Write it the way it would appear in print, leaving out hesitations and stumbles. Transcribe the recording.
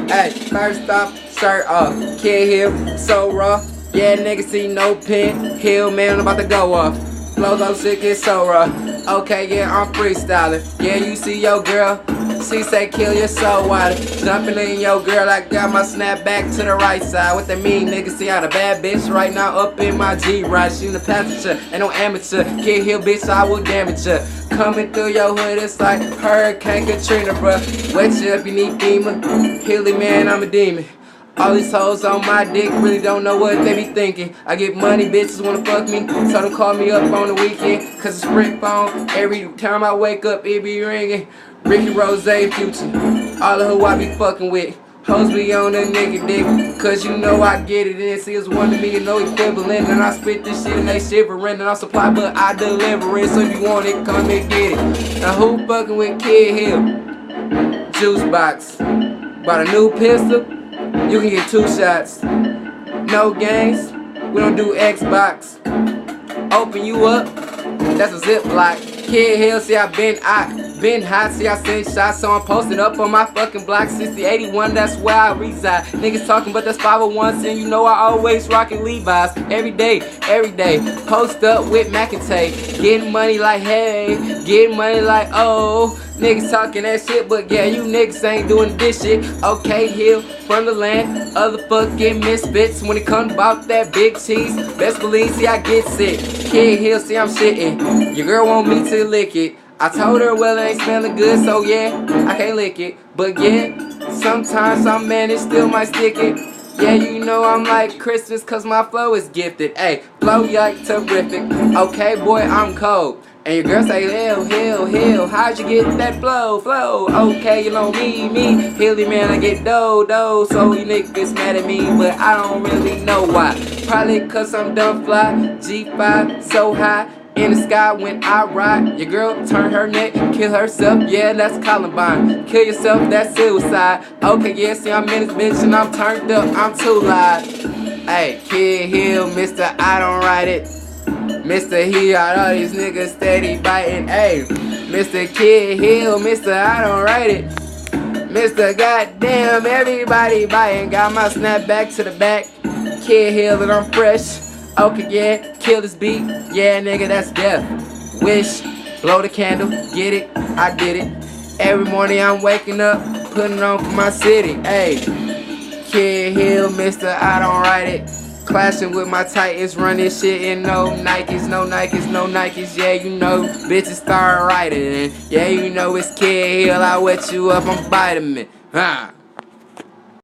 Hey, first off, shirt off. Kid Hill, so raw. Yeah, niggas see no pin. Hill, man, I'm about to go off. Flow go sick, it's so raw. Okay, yeah, I'm freestyling. Yeah, you see your girl. She say kill your soul water. Jumping in your girl, I got my snap back to the right side. What that mean, nigga? See how the bad bitch right now up in my G-Ride. She in the passenger, ain't no amateur. Kid Hill, bitch, I will damage her. Coming through your hood, it's like Hurricane Katrina, bruh. Wet you up, you need FEMA. Hilly, man, I'm a demon. All these hoes on my dick really don't know what they be thinking. I get money, bitches wanna fuck me, so them call me up on the weekend. Cause it's Sprint phone, every time I wake up it be ringing. Ricky Rose, Future, all of who I be fucking with. Hoes be on the nigga dick, cause you know I get it. And see it's one to me and no equivalent. And I spit this shit and they shivering. And I supply but I deliver it. So if you want it, come and get it. Now who fucking with Kid Hill? Juice box. Bought a new pistol. You can get 2 shots. No games. We don't do Xbox. Open you up. That's a Ziploc. Kid Hill, see I been hot, see I send shots, so I'm posted up on my fucking block. 6081, that's where I reside. Niggas talking, but that's 501s, and you know I always rockin' Levi's. Every day, post up with McIntyre. Getting money like hey, getting money like oh. Niggas talking that shit, but yeah, you niggas ain't doing this shit. Okay, Hill, from the land of the fucking misfits. When it comes about that big cheese, best believe, see I get sick. Kid Hill, see I'm shitting. Your girl want me to lick it. I told her, well, it ain't smelling good, so yeah, I can't lick it. But yeah, sometimes some man, it still might stick it. Yeah, you know I'm like Christmas, cause my flow is gifted. Hey, flow like terrific. Okay, boy, I'm cold. And your girl say, Hill, how'd you get that flow? Okay, you know me, Hilly man, I get dough, so you niggas mad at me, but I don't really know why. Probably cause I'm done fly, G5, so high, in the sky when I ride. Your girl turn her neck, kill herself, yeah, that's Columbine. Kill yourself, that's suicide. Okay, yeah, see I'm in this bitch and I'm turned up, I'm too loud. Hey, Kid Hill, Mr. I don't write it. Mr. He got all these niggas steady biting. Ayy, Mr. Kid Hill, Mr. I don't write it. Mr. Goddamn, everybody biting. Got my snap back to the back. Kid Hill and I'm fresh. Okay, yeah, kill this beat. Yeah, nigga, that's death. Wish, blow the candle, get it, I did it. Every morning I'm waking up, putting on for my city. Ayy, Kid Hill, Mr. I don't write it. Clashing with my Titans, running shit in no Nikes, yeah, you know, bitches start writing. Yeah, you know it's Kid Hill, I wet you up, I'm vitamin.